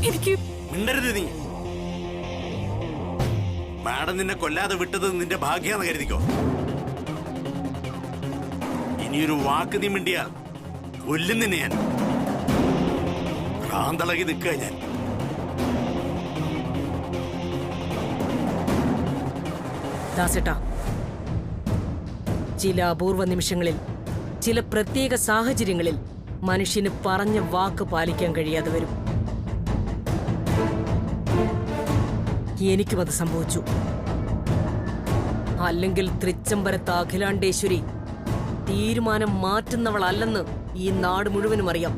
എനിക്ക് മിണ്ടരുത് നീ. മാഡം നിന്നെ കൊല്ലാതെ വിട്ടത് നിന്റെ ഭാഗ്യാന്ന് കരുതിക്കോ. ഇനിയൊരു വാക്ക് നീ മിണ്ടിയാൽ കൊല്ലും നിന്നെ ഞാൻ. ഭ്രാന്തളകി നിൽക്കുക ഞാൻ. ദാസേട്ടാ, ചില അപൂർവ നിമിഷങ്ങളിൽ, ചില പ്രത്യേക സാഹചര്യങ്ങളിൽ മനുഷ്യന് പറഞ്ഞ വാക്ക് പാലിക്കാൻ കഴിയാതെ വരും. എനിക്കും അത് സംഭവിച്ചു. അല്ലെങ്കിൽ തൃച്ചംബരത്ത് അഖിലാണ്ടേശ്വരി തീരുമാനം മാറ്റുന്നവളല്ലെന്ന് ഈ നാട് മുഴുവനും അറിയാം.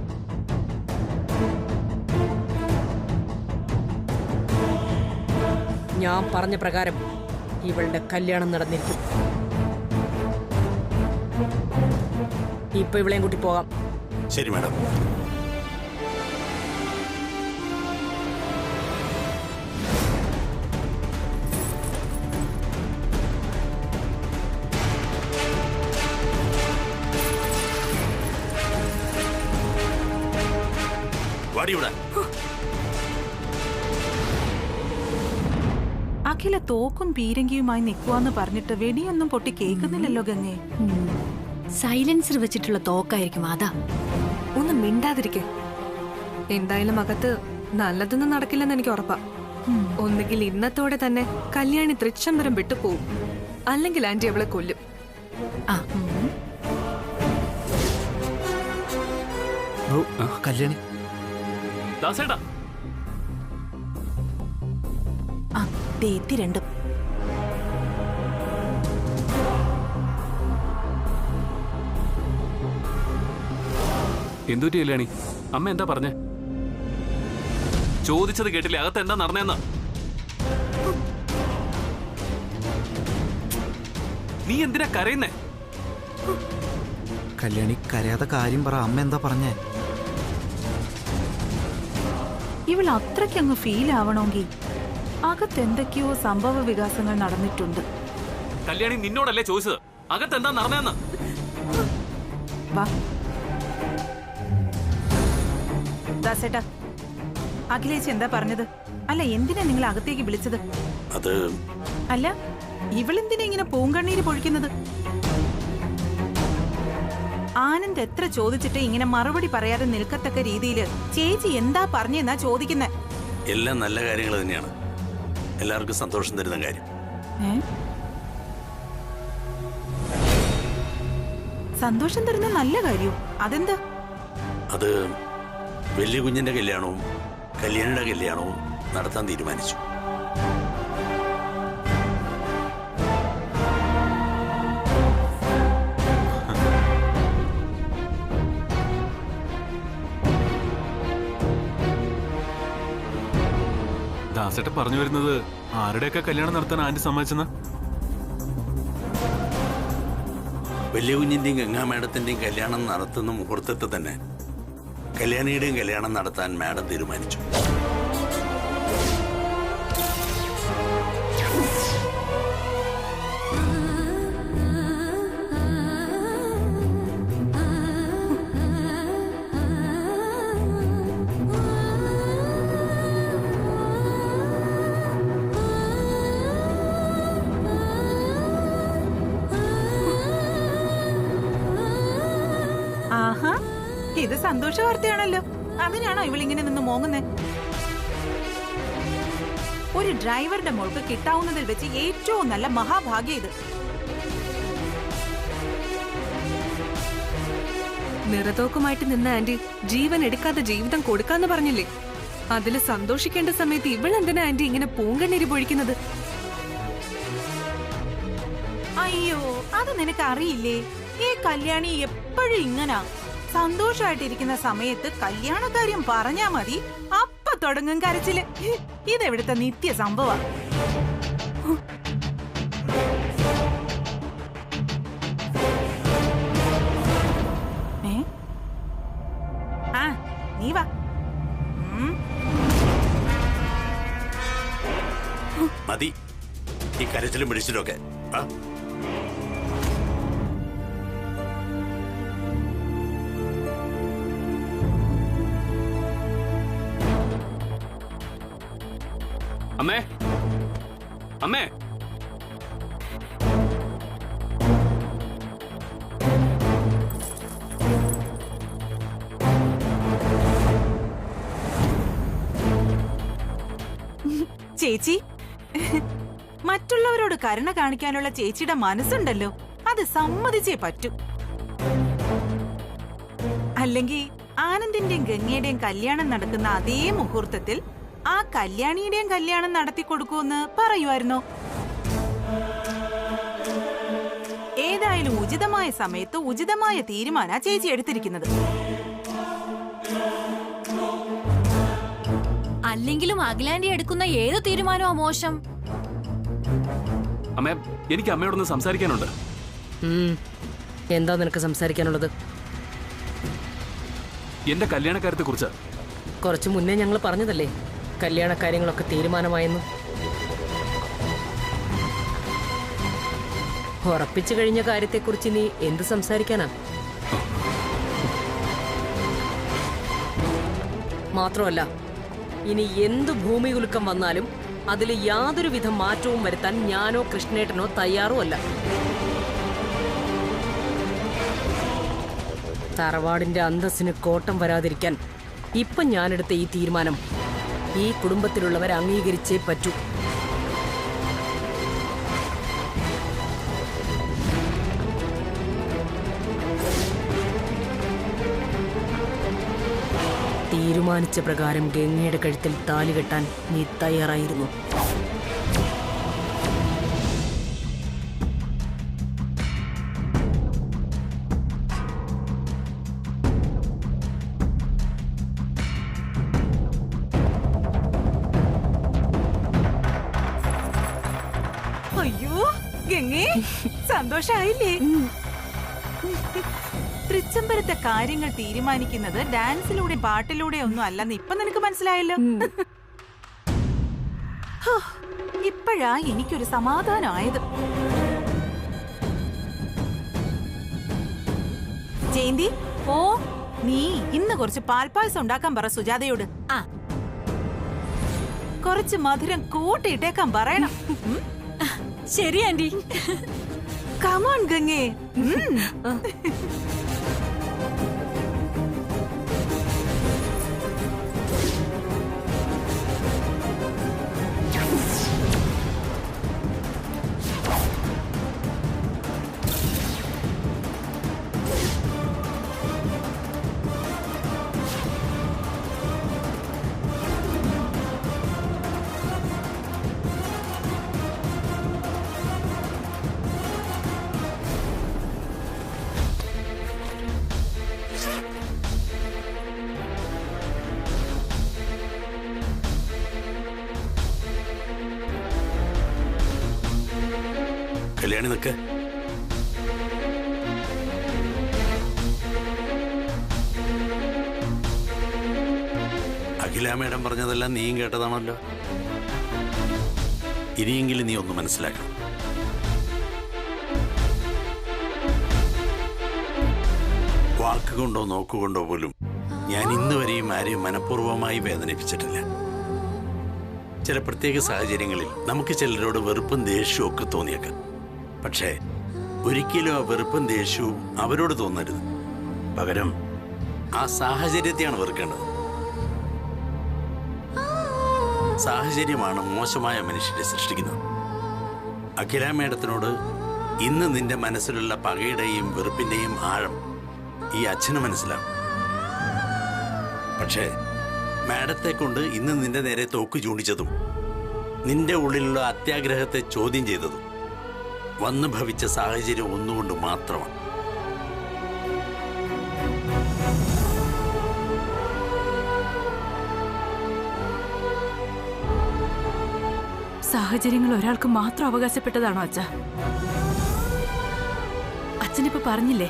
ഞാൻ പറഞ്ഞ പ്രകാരം ഇവളുടെ കല്യാണം നടന്നിരിക്കും. ഇപ്പൊ ഇവളെയും കൂട്ടി പോകാം. ശരി മാഡം. വാടിയൂടെ. അഖില തോക്കും പീരങ്കിയുമായി നിൽക്കുവാന്ന് പറഞ്ഞിട്ട് വെടിയൊന്നും പൊട്ടി കേൾക്കുന്നില്ലല്ലോ ഗംഗേ. സൈലൻസർ വെച്ചിട്ടുള്ള തോക്കായിരിക്കും അതാ. ഒന്ന് മിണ്ടാതിരിക്കെ. എന്തായാലും അകത്ത് നല്ലതൊന്നും നടക്കില്ലെന്ന് എനിക്ക് ഉറപ്പാ. ഒന്നുകിൽ ഇന്നത്തോടെ തന്നെ കല്യാണി തൃച്ചംബരം വിട്ടുപോകും, അല്ലെങ്കിൽ ആന്റി അവളെ കൊല്ലും. കല്യാണി രണ്ടും എന്തുപറ്റി കല്യാണി? അമ്മ എന്താ പറഞ്ഞേ? ചോദിച്ചത് കേട്ടില്ലേ? അകത്ത് എന്താ നടന്നേന്ന്? നീ എന്തിനാ കരയുന്നേ? കല്യാണി കരയാതെ കാര്യം പറ. അമ്മ എന്താ പറഞ്ഞേ? ഇവൾ അത്രയ്ക്ക് അങ്ങ് ഫീൽ ആവണമെങ്കിൽ അകത്ത് എന്തൊക്കെയോ സംഭവ വികാസങ്ങൾ നടന്നിട്ടുണ്ട്. കല്യാണി നിന്നോടല്ലേ ചോദിച്ചത് അകത്ത് എന്താ നടന്നേന്ന്? വാ ദാസേട്ടാ, അഖിലേച്ചി എന്താ പറഞ്ഞത്? അല്ല, എന്തിനാ നിങ്ങൾ അകത്തേക്ക് വിളിച്ചത്? അത് അല്ല, ഇവളെന്തിനാ ഇങ്ങനെ പൂങ്കണ്ണീര് പൊഴിക്കുന്നത്? ആനന്ദ് എത്ര ചോദിച്ചിട്ട് ഇങ്ങനെ മറുപടി പറയാതെ നിൽക്കത്തക്ക രീതിയിൽ ചേച്ചി എന്താ പറഞ്ഞെന്നാ ചോദിക്കുന്നേ? എല്ലാം നല്ല കാര്യങ്ങൾ തന്നെയാണ്. എല്ലാവർക്കും സന്തോഷം തരുന്ന കാര്യം. സന്തോഷം തരുന്ന നല്ല കാര്യവും അതെന്താ? അത് വലിയ കുഞ്ഞിന്റെ കല്യാണവും കല്യാണിയുടെ കല്യാണവും നടത്താൻ തീരുമാനിച്ചു. ദാസേട്ട പറഞ്ഞു വരുന്നത് ആരുടെയൊക്കെ കല്യാണം നടത്താൻ ആന്റി സമ്മതിച്ചെന്ന? വലിയ കുഞ്ഞിന്റെയും ഗംഗാ മാഡത്തിന്റെയും കല്യാണം നടത്തുന്ന മുഹൂർത്തത്തിൽ തന്നെ കല്യാണിയുടെയും കല്യാണം നടത്താൻ മാഡം തീരുമാനിച്ചു. ആഹാ, ഇത് സന്തോഷ വാർത്തയാണല്ലോ. അതിനാണോ ഇവളിങ്ങനെ നിന്ന് മോങ്ങുന്നേ? ഒരു ഡ്രൈവറുടെ മോൾക്ക് കിട്ടാവുന്നതിൽ വെച്ച് ഏറ്റവും നല്ല മഹാഭാഗ്യം ഇത്. നിറതോക്കുമായിട്ട് നിന്ന ആന്റി ജീവൻ എടുക്കാതെ ജീവിതം കൊടുക്കാന്ന് പറഞ്ഞില്ലേ? അതില് സന്തോഷിക്കേണ്ട സമയത്ത് ഇവളെന്തിനാ ആന്റി ഇങ്ങനെ പൂങ്കണ്ണീര് പൊഴിക്കുന്നത്? അയ്യോ, അത് നിനക്ക് അറിയില്ലേ? ഈ കല്യാണി എപ്പോഴും ഇങ്ങനാ. സന്തോഷമായിട്ടിരിക്കുന്ന സമയത്ത് കല്യാണക്കാര്യം പറഞ്ഞാ മതി, അപ്പൊ തുടങ്ങും കരച്ചില്. ഇതെവിടുത്തെ നിത്യ സംഭവ. ആ, നീ വാ. മതി ഈ കരച്ചിലും പിടിച്ചിലും ഒക്കെ. അമ്മേ അമ്മേ ചേച്ചി, മറ്റുള്ളവരോട് കരുണ കാണിക്കാനുള്ള ചേച്ചിയുടെ മനസ്സുണ്ടല്ലോ, അത് സമ്മതിച്ചേ പറ്റൂ. അല്ലെങ്കിൽ ആനന്ദിന്റെയും ഗംഗയുടെയും കല്യാണം നടക്കുന്ന അതേ മുഹൂർത്തത്തിൽ ആ കല്യാണിയുടെയും കല്യാണം നടത്തി കൊടുക്കൂന്ന് പറയുമായിരുന്നോ? ഏതായാലും ഉചിതമായ സമയത്ത് ഉചിതമായ തീരുമാന ചേച്ചി എടുത്തിരിക്കുന്നത്. അല്ലെങ്കിലും അഖിലാന്റി എടുക്കുന്ന ഏത് തീരുമാനമോ മോശം. അമ്മേ, എനിക്ക് അമ്മയോടൊന്ന് സംസാരിക്കാനുണ്ട്. എന്താ നിനക്ക് സംസാരിക്കാനുള്ളത്? എന്റെ കല്യാണക്കാര്യത്തെ കുറിച്ച്. കുറച്ചു മുന്നേ ഞങ്ങൾ പറഞ്ഞതല്ലേ കല്യാണ കാര്യങ്ങളൊക്കെ തീരുമാനമായെന്ന്. ഉറപ്പിച്ചു കഴിഞ്ഞ കാര്യത്തെക്കുറിച്ച് നീ എന്ത് സംസാരിക്കാനാ? മാത്രമല്ല, ഇനി എന്ത് ഭൂമി കുലുക്കം വന്നാലും അതിൽ യാതൊരു വിധ മാറ്റവും വരുത്താൻ ഞാനോ കൃഷ്ണേട്ടനോ തയ്യാറുമല്ല. തറവാടിന്റെ അന്തസ്സിന് കോട്ടം വരാതിരിക്കാൻ ഇപ്പം ഞാനെടുത്ത ഈ തീരുമാനം ഈ കുടുംബത്തിലുള്ളവർ അംഗീകരിച്ചേ പറ്റൂ. തീരുമാനിച്ച പ്രകാരം ഗംഗയുടെ കഴുത്തിൽ താലി കെട്ടാൻ നീ തയ്യാറായിരുന്നു. അയ്യോ ഗംഗേ, സന്തോഷായില്ലേ? തൃച്ചംബരത്തെ കാര്യങ്ങൾ തീരുമാനിക്കുന്നത് ഡാൻസിലൂടെ പാട്ടിലൂടെ ഒന്നും അല്ലെന്ന് ഇപ്പൊ നിനക്ക് മനസ്സിലായല്ലോ. ഇപ്പോഴാ എനിക്കൊരു സമാധാനമായത്. ജയന്തി, ഓ നീ ഇന്ന് കുറച്ച് പാൽപ്പായസം ഉണ്ടാക്കാൻ പറ സുജാതയോട്. കുറച്ച് മധുരം കൂട്ടിയിട്ടേക്കാൻ പറയണം. ശരി ആന്റി. കമോൺ ഗംഗേ. കല്യാണി നിൽക്ക്. അഖില മേഡം പറഞ്ഞതെല്ലാം നീയും കേട്ടതാണല്ലോ. ഇനിയെങ്കിലും നീ ഒന്ന് മനസ്സിലാക്കണം. വാക്കുകൊണ്ടോ നോക്കുകൊണ്ടോ പോലും ഞാൻ ഇന്ന് വരെയും ആരെയും മനഃപൂർവ്വമായി വേദനിപ്പിച്ചിട്ടില്ല. ചില പ്രത്യേക സാഹചര്യങ്ങളിൽ നമുക്ക് ചിലരോട് വെറുപ്പും ദേഷ്യവും ഒക്കെ തോന്നിയേക്കാം. പക്ഷേ ഒരിക്കലും ആ വെറുപ്പും ദേഷ്യവും അവരോട് തോന്നരുത്. പകരം ആ സാഹചര്യത്തെയാണ് വെറുക്കേണ്ടത്. സാഹചര്യമാണ് മോശമായ മനുഷ്യരെ സൃഷ്ടിക്കുന്നത്. അഖില മേഡത്തിനോട് ഇന്ന് നിന്റെ മനസ്സിലുള്ള പകയുടെയും വെറുപ്പിന്റെയും ആഴം ഈ അച്ഛന് മനസ്സിലാവും. പക്ഷേ മാഡത്തെ കൊണ്ട് ഇന്ന് നിന്റെ നേരെ തോക്ക് ചൂണ്ടിച്ചതും നിന്റെ ഉള്ളിലുള്ള അത്യാഗ്രഹത്തെ ചോദ്യം ചെയ്തതും വന്നു ഭവിച്ച സാഹചര്യം ഒന്നുകൊണ്ട് മാത്രമാണ്. സാഹചര്യങ്ങൾ ഒരാൾക്ക് മാത്രം അവകാശപ്പെട്ടതാണോ അച്ഛാ? അച്ഛനിപ്പോ പറഞ്ഞില്ലേ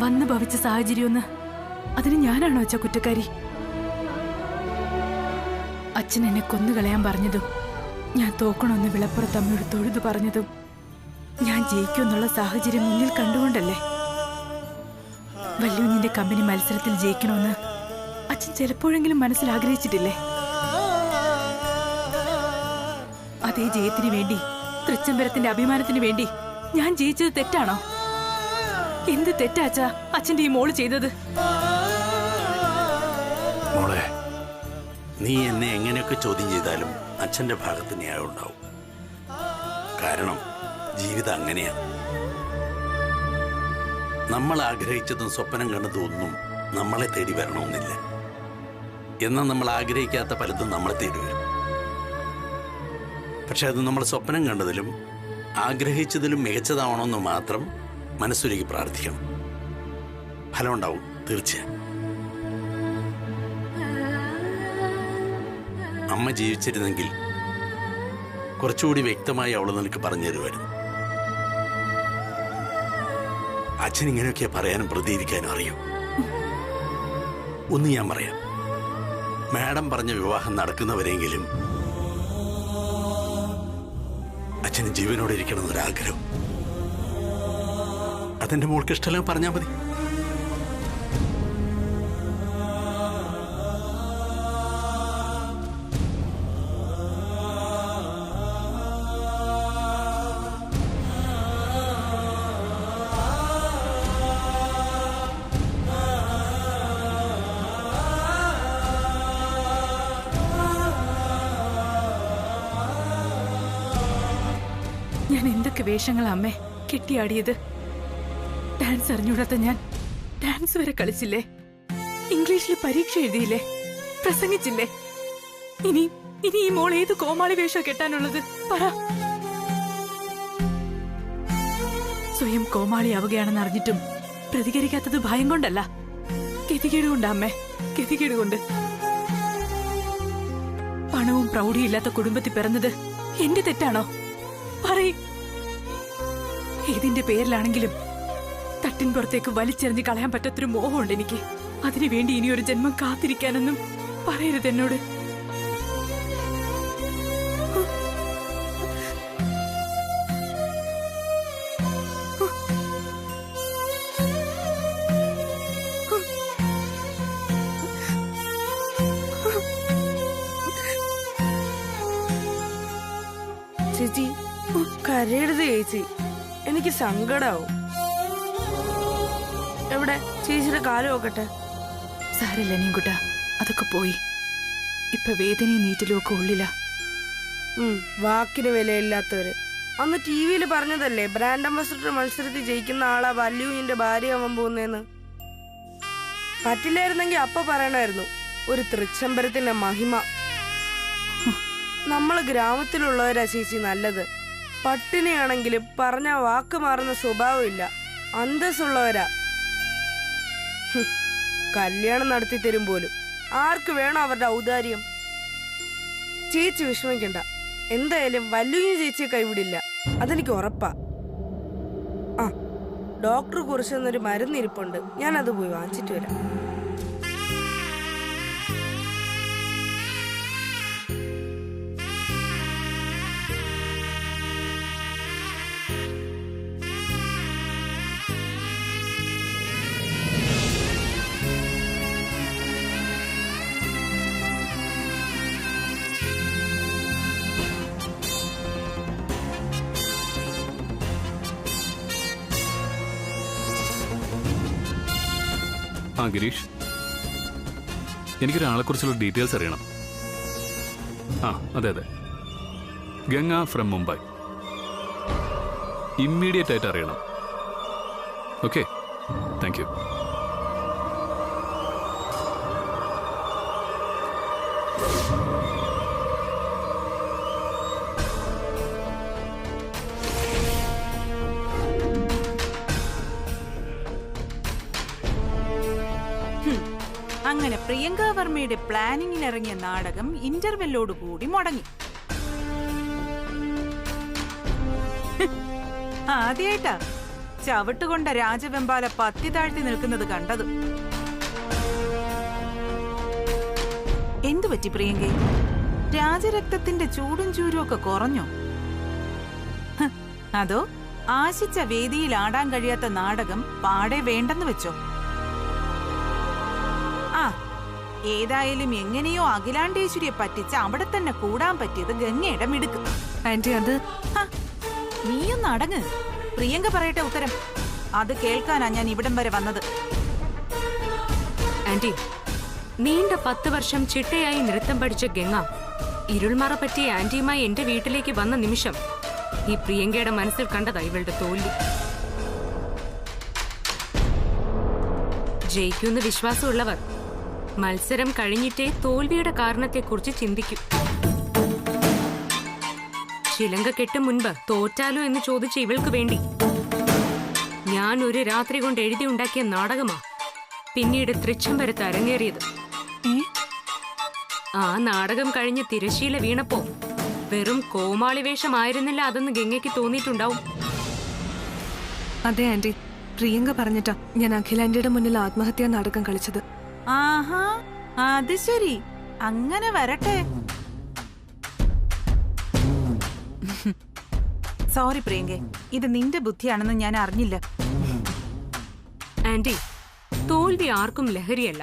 വന്നു ഭവിച്ച സാഹചര്യമൊന്ന്. അതിന് ഞാനാണോ അച്ഛാ കുറ്റക്കാരി? അച്ഛൻ എന്നെ കൊന്നുകളയാൻ പറഞ്ഞതും ഞാൻ തോക്കണമെന്ന് വിളപ്പുറത്ത് അമ്മയോട് തൊഴുതു പറഞ്ഞതും ഞാൻ ജയിക്കുമെന്നുള്ള സാഹചര്യം മുന്നിൽ കണ്ടുകൊണ്ടല്ലേ? വല്യുഞ്ഞിന്റെ കമ്പനി മത്സരത്തിൽ ജയിക്കണമെന്ന് അച്ഛൻ ചിലപ്പോഴെങ്കിലും മനസ്സിൽ ആഗ്രഹിച്ചിട്ടില്ലേ? അതേ ജയത്തിന് വേണ്ടി, തൃച്ചംബരത്തിന്റെ അഭിമാനത്തിന് വേണ്ടി ഞാൻ ജയിച്ചത് തെറ്റാണോ? എന്ത് തെറ്റാച്ചാ അച്ഛന്റെ ഈ മോള് ചെയ്തത്? മോളെ, നീ എന്നെ എങ്ങനെയൊക്കെ ചോദ്യം ചെയ്താലും അച്ഛന്റെ ഭാഗത്ത് ന്യായം ഉണ്ടാവും. കാരണം ജീവിതം അങ്ങനെയാണ്. നമ്മൾ ആഗ്രഹിച്ചതും സ്വപ്നം കണ്ടതും ഒന്നും നമ്മളെ തേടി വരണമെന്നില്ല. എന്നാൽ നമ്മൾ ആഗ്രഹിക്കാത്ത പലതും നമ്മളെ തേടി വരും. പക്ഷെ അത് നമ്മൾ സ്വപ്നം കണ്ടതിലും ആഗ്രഹിച്ചതിലും മികച്ചതാവണമെന്ന് മാത്രം മനസ്സുരുകി പ്രാർത്ഥിക്കണം. ഫലം ഉണ്ടാവും തീർച്ചയായും. അമ്മ ജീവിച്ചിരുന്നെങ്കിൽ കുറച്ചുകൂടി വ്യക്തമായി അവൾ നിനക്ക് പറഞ്ഞു തരുമായിരുന്നു. അച്ഛൻ ഇങ്ങനെയൊക്കെ പറയാനും പ്രതികരിക്കാനും അറിയും. ഒന്ന് ഞാൻ പറയാം, മാഡം പറഞ്ഞ വിവാഹം നടക്കുന്നവരെങ്കിലും അച്ഛന് ജീവനോടെ ഇരിക്കണം എന്നൊരാഗ്രഹം. അതെന്റെ മോൾക്ക് ഇഷ്ടമല്ല പറഞ്ഞാൽ മതി. ഞാൻ എന്തൊക്കെ വേഷങ്ങളാ അമ്മേ കെട്ടിയാടിയത്. ഡാൻസ് അറിഞ്ഞൂടാത്ത ഞാൻ ഡാൻസ് വരെ കളിച്ചില്ലേ? ഇംഗ്ലീഷിൽ പരീക്ഷ എഴുതിയില്ലേ? പ്രസംഗിച്ചില്ലേ? ഇനി ഈ മോൾ ഏത് കോമാളി വേഷം കെട്ടാനുള്ളത് പറ. സ്വയം കോമാളിയാവുകയാണെന്ന് അറിഞ്ഞിട്ടും പ്രതികരിക്കാത്തത് ഭയം കൊണ്ടല്ല, ഗതികേട് കൊണ്ടാ അമ്മേ, ഗതികേട് കൊണ്ട്. പണവും പ്രൗഢിയും ഇല്ലാത്ത കുടുംബത്തിൽ പിറന്നത് എന്റെ തെറ്റാണോ? പറയ്. ഏതിന്റെ പേരിലാണെങ്കിലും തട്ടിൻ പുറത്തേക്ക് വലിച്ചെറിഞ്ഞ് കളയാൻ പറ്റാത്തൊരു മോഹമുണ്ട് എനിക്ക്. അതിനുവേണ്ടി ഇനി ഒരു ജന്മം കാത്തിരിക്കാനൊന്നും പറയരുത് എന്നോട്. ചേച്ചി കരയരുത് ചേച്ചി, എനിക്ക് സങ്കടാവും. എവിടെ ചേച്ചിയുടെ കാല് നോക്കട്ടെ. സാരില്ല നീങ്കുട്ട, അതൊക്കെ പോയി. ഇപ്പൊ വേദനയും നീറ്റിലും ഒക്കെ ഉള്ളില്ല. വാക്കിന് വിലയില്ലാത്തവര്. അന്ന് ടിവിയിൽ പറഞ്ഞതല്ലേ ബ്രാൻഡ് അംബാസിഡർ മത്സരത്തിൽ ജയിക്കുന്ന ആളാ വല്യുവിന്റെ ഭാര്യ ആവാൻ പോകുന്നേന്ന്. പറ്റില്ലായിരുന്നെങ്കിൽ അപ്പ പറയണായിരുന്നു ഒരു തൃച്ചംബരത്തിന്റെ മഹിമ. നമ്മള് ഗ്രാമത്തിലുള്ളവരാ ചേച്ചി നല്ലത്. പട്ടിണിയാണെങ്കിലും പറഞ്ഞ വാക്ക് മാറുന്ന സ്വഭാവമില്ല, അന്തസ്സുള്ളവരാ. കല്യാണം നടത്തി തരും പോലും ആർക്ക് വേണം അവരുടെ ഔദാര്യം? ചേച്ചി വിഷമിക്കണ്ട, എന്തായാലും വല്ലുവിന് ചേച്ചിയെ കൈവിടില്ല, അതെനിക്ക് ഉറപ്പാ. ആ, ഡോക്ടർ കുറിച്ചെന്നൊരു മരുന്നിരിപ്പുണ്ട്, ഞാനത് പോയി വാങ്ങിച്ചിട്ട് വരാം. ആ ഗിരീഷ്, എനിക്കൊരാളെ കുറിച്ചുള്ള ഡീറ്റെയിൽസ് അറിയണം. ആ അതെ അതെ, ഗംഗ ഫ്രം മുംബൈ. ഇമ്മീഡിയറ്റ് ആയിട്ട് അറിയണം. Okay, thank you. അങ്ങനെ പ്രിയങ്ക വർമ്മയുടെ പ്ലാനിങ്ങിനിറങ്ങിയ നാടകം ഇന്റർവെല്ലോടുകൂടി മുടങ്ങി. ആദ്യായിട്ടാ ചവിട്ടുകൊണ്ട രാജവെമ്പാല പത്തി താഴ്ത്തി നിൽക്കുന്നത് കണ്ടത്. എന്തു പറ്റി പ്രിയങ്ക? രാജരക്തത്തിന്റെ ചൂടും ചൂരും ഒക്കെ കുറഞ്ഞോ? അതോ ആശിച്ച വേദിയിൽ ആടാൻ കഴിയാത്ത നാടകം പാടെ വേണ്ടെന്ന് വെച്ചോ? ആ, ഏതായാലും എങ്ങനെയോ അഖിലാണ്ടേശ്വരിയെ പറ്റിച്ച് അവിടെ തന്നെ കൂടാൻ പറ്റിയത് ഗംഗയുടെ മിടുക്ക്. ആന്റി അത് നീയൊന്ന് അടങ്ങ്. പ്രിയങ്ക പറയട്ടെ ഉത്തരം. അത് കേൾക്കാനാ ഞാൻ ഇവിടം വരെ വന്നത്. ആന്റി, നീണ്ട 10 വർഷം ചിട്ടയായി നൃത്തം പഠിച്ച ഗംഗ ഇരുൾമറ പറ്റിയ ആന്റിയുമായി എന്റെ വീട്ടിലേക്ക് വന്ന നിമിഷം ഈ പ്രിയങ്കയുടെ മനസ്സിൽ കണ്ടതാ ഇവളുടെ തോൽവി. ജയിക്കുന്ന വിശ്വാസമുള്ളവർ മത്സരം കഴിഞ്ഞിട്ടേ തോൽവിയുടെ കാരണത്തെക്കുറിച്ച് ചിന്തിക്കും. ചിലങ്ക കെട്ടും മുൻപ് തോറ്റാലോ എന്ന് ചോദിച്ച ഇവൾക്ക് വേണ്ടി ഞാൻ ഒരു രാത്രി കൊണ്ട് എഴുതി ഉണ്ടാക്കിയ നാടകമാ പിന്നീട് തൃച്ചംബരത്ത് അരങ്ങേറിയത്. ആ നാടകം കഴിഞ്ഞ് തിരശീല വീണപ്പോ വെറും കോമാളി വേഷമായിരുന്നില്ല അതെന്ന് ഗംഗയ്ക്ക് തോന്നിയിട്ടുണ്ടാവും. അതെ ആന്റി, പ്രിയങ്ക പറഞ്ഞിട്ടാ ഞാൻ അഖിലാന്റിയുടെ മുന്നിൽ ആത്മഹത്യാ നാടകം കളിച്ചത്. ആഹാ, അത് ശരി. അങ്ങനെ വരട്ടെ. സോറി പ്രിയങ്കേ, ഇത് നിന്റെ ബുദ്ധിയാണെന്ന് ഞാൻ അറിഞ്ഞില്ല. ആന്റി, തോൽവി ആർക്കും ലഹരിയല്ല,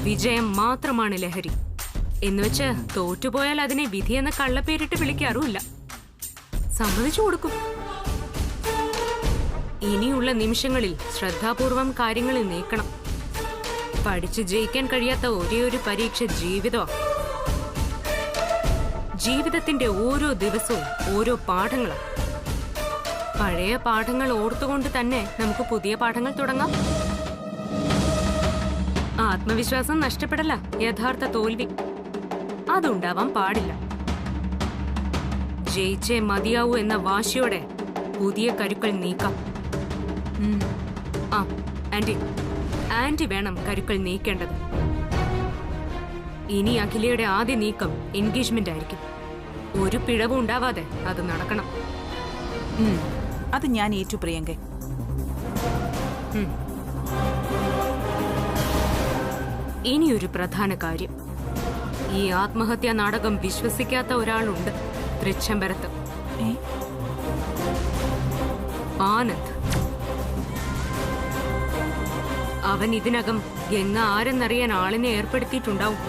വിജയം മാത്രമാണ് ലഹരി. എന്നുവെച്ച് തോറ്റുപോയാൽ അതിനെ വിധിയെന്ന കള്ളപ്പേരിട്ട് വിളിക്കാറുമില്ല. സമ്മതിച്ചു കൊടുക്കും. ഇനിയുള്ള നിമിഷങ്ങളിൽ ശ്രദ്ധാപൂർവം കാര്യങ്ങളിൽ നീക്കണം. പഠിച്ച് ജയിക്കാൻ കഴിയാത്ത ഒരേ ഒരു പരീക്ഷ ജീവിതമാണ്. ജീവിതത്തിന്റെ ഓരോ ദിവസവും ഓരോ പാഠങ്ങളാണ്. പഴയ പാഠങ്ങൾ ഓർത്തുകൊണ്ട് തന്നെ നമുക്ക് പുതിയ പാഠങ്ങൾ തുടങ്ങാം. ആത്മവിശ്വാസം നഷ്ടപ്പെടല യഥാർത്ഥ തോൽവി. അതുണ്ടാവാൻ പാടില്ല. ജയിച്ചേ മതിയാവൂ എന്ന വാശിയോടെ പുതിയ കരുക്കൾ നീക്കാം. ആ ആന്റി, ആന്റി വേണം കരുക്കൾ നീക്കേണ്ടത്. ഇനി അഖിലയുടെ ആദ്യ നീക്കം എൻഗേജ്മെന്റ് ആയിരിക്കും. ഒരു പിഴവും ഉണ്ടാവാതെ അത് നടക്കണം. അത് ഞാൻ ഏറ്റു പ്രിയങ്ക. ഇനിയൊരു പ്രധാന കാര്യം, ഈ ആത്മഹത്യാ നാടകം വിശ്വസിക്കാത്ത ഒരാളുണ്ട് തൃച്ചംബരത്ത്. ആനന്ദ്. അവൻ ഇതിനകം ഗംഗ ആരെന്നറിയാൻ ആളിനെ ഏർപ്പെടുത്തിയിട്ടുണ്ടാവും.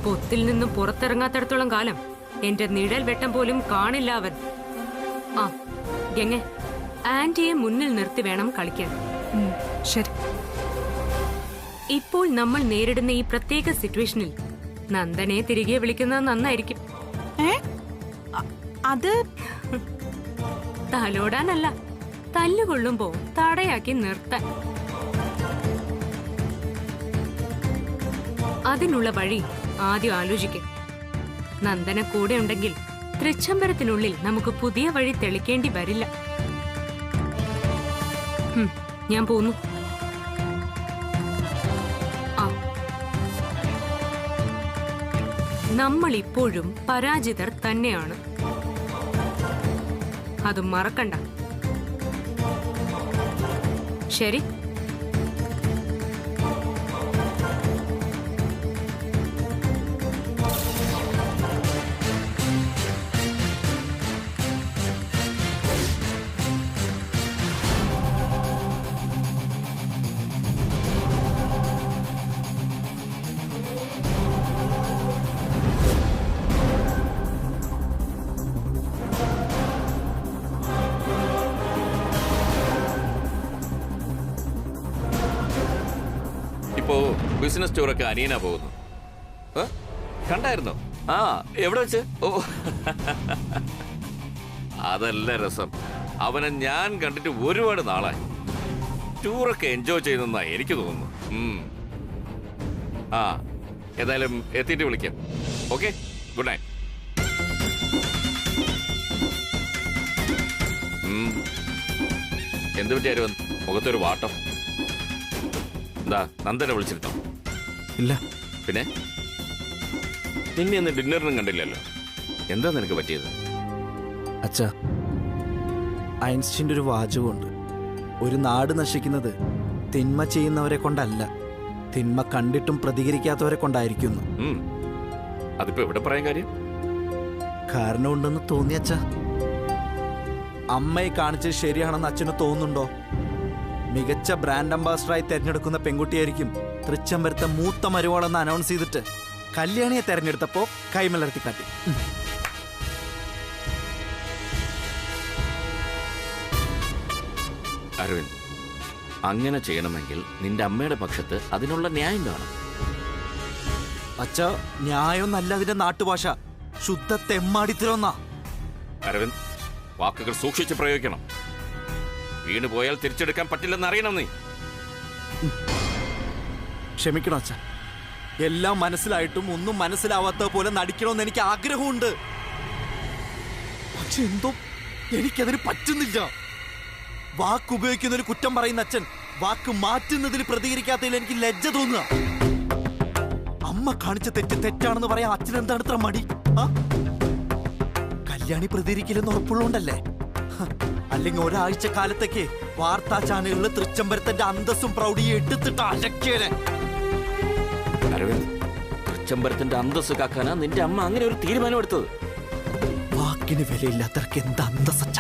പൊത്തിൽ നിന്നും പുറത്തിറങ്ങാത്തടത്തോളം കാലം എന്റെ നിഴൽ വെട്ടം പോലും കാണില്ല അവൻ. ആ ഗംഗ, ആന്റിയെ മുന്നിൽ നിർത്തി വേണം കളിക്കാൻ. ശരി. ഇപ്പോൾ നമ്മൾ നേരിടുന്ന ഈ പ്രത്യേക സിറ്റുവേഷനിൽ നന്ദനെ തിരികെ വിളിക്കുന്നത് നന്നായിരിക്കും. അത് തലോടാനല്ല, തല്ലുകൊള്ളുമ്പോ തടയാക്കി നിർത്താൻ. അതിനുള്ള വഴി ആദ്യം ആലോചിക്കും. നന്ദന കൂടെ ഉണ്ടെങ്കിൽ തൃച്ചംബരത്തിനുള്ളിൽ നമുക്ക് പുതിയ വഴി തെളിക്കേണ്ടി വരില്ല. ഞാൻ പോന്നു. നമ്മൾ ഇപ്പോഴും പരാജിതർ തന്നെയാണ്, അത് മറക്കണ്ട. ശരി. ഇപ്പോ ബിസിനസ് ടൂറൊക്കെ അനിയനാ പോകുന്നു. കണ്ടായിരുന്നോ? ആ, എവിടെ വെച്ച്? ഓ, അതല്ല രസം. അവനെ ഞാൻ കണ്ടിട്ട് ഒരുപാട് നാളായി. ടൂറൊക്കെ എൻജോയ് ചെയ്യുന്നെന്നാ എനിക്ക് തോന്നുന്നു. ആ, ഏതായാലും എത്തിയിട്ട് വിളിക്കാം. Okay, good night. എന്ത് പറ്റിയാരും മുഖത്തൊരു വാട്ടം? എന്താ, നന്ദനെ വിളിച്ചിരുന്നോ? ഇല്ല. പിന്നെ നിന്നെ ഒന്ന് ഡിന്നറിനും കണ്ടില്ലല്ലോ. എന്താ നിനക്ക് പറ്റിയത്? അച്ഛാ, ഐൻസ്റ്റീൻ്റെ ഒരു വാചകമുണ്ട്. ഒരു നാട് നശിക്കുന്നത് തിന്മ ചെയ്യുന്നവരെ കൊണ്ടല്ല, തിന്മ കണ്ടിട്ടും പ്രതികരിക്കാത്തവരെ കൊണ്ടായിരിക്കുന്നു. അതിപ്പോ എവിടെ പറയാൻ കാര്യം? കാരണമുണ്ടെന്ന് തോന്നിയച്ഛാ. അമ്മയെ കാണിച്ചത് ശരിയാണെന്ന് അച്ഛന് തോന്നുന്നുണ്ടോ? മികച്ച ബ്രാൻഡ് അംബാസഡറായി തെരഞ്ഞെടുക്കുന്ന പെൺകുട്ടിയായിരിക്കും തൃച്ചംബരത്തെ മൂത്ത മരുമോളെന്ന് അനൗൺസ് ചെയ്തിട്ട് കല്യാണിയെ തെരഞ്ഞെടുത്തപ്പോ കൈമലർത്തി കാട്ടി. അരവിന്ദ്, അങ്ങനെ ചെയ്യണമെങ്കിൽ നിന്റെ അമ്മയുടെ പക്ഷത്ത് അതിനുള്ള ന്യായം കാണും. അച്ഛ, ന്യായൊന്നല്ല അതിന്റെ നാട്ടുഭാഷ, ശുദ്ധ തെമ്മാടിത്തരൊന്നാ. അരവിന്ദ്, വാക്കുകൾ സൂക്ഷിച്ച് പ്രയോഗിക്കണം. വീണ് പോയാൽ തിരിച്ചെടുക്കാൻ പറ്റില്ലെന്ന് അറിയണം നീ. ക്ഷമിക്കണം അച്ഛ, എല്ലാം മനസ്സിലായിട്ടും ഒന്നും മനസ്സിലാവാത്ത പോലെ നടിക്കണമെന്ന് എനിക്ക് ആഗ്രഹമുണ്ട്. പക്ഷെ എന്തോ എനിക്കതിന് പറ്റുന്നില്ല. വാക്കുപയോഗിക്കുന്നതിന് കുറ്റം പറയുന്ന അച്ഛൻ വാക്ക് മാറ്റുന്നതിന് പ്രതികരിക്കാത്തതിൽ എനിക്ക് ലജ്ജ തോന്നുക. അമ്മ കാണിച്ച തെറ്റ് തെറ്റാണെന്ന് പറയാൻ അച്ഛൻ എന്താണ് ഇത്ര മടി? കല്യാണി പ്രതികരിക്കില്ലെന്ന് ഉറപ്പുള്ളോണ്ടല്ലേ? അല്ലെങ്കിൽ ഒരാഴ്ച കാലത്തേക്ക് വാർത്താ ചാനലുകളിൽ തൃച്ചംബരത്തിന്റെ അന്തസ്സും പ്രൗഢിയും എടുത്തിട്ട് അലക്കേനെ. അരവിന്ദ്, തൃച്ചംബരത്തിന്റെ അന്തസ് കാക്കാനാ നിന്റെ അമ്മ അങ്ങനെ ഒരു തീരുമാനം എടുത്തത്. വാക്കിന് വിലയില്ലാത്തവർക്ക് എന്ത് അന്തസ്സ.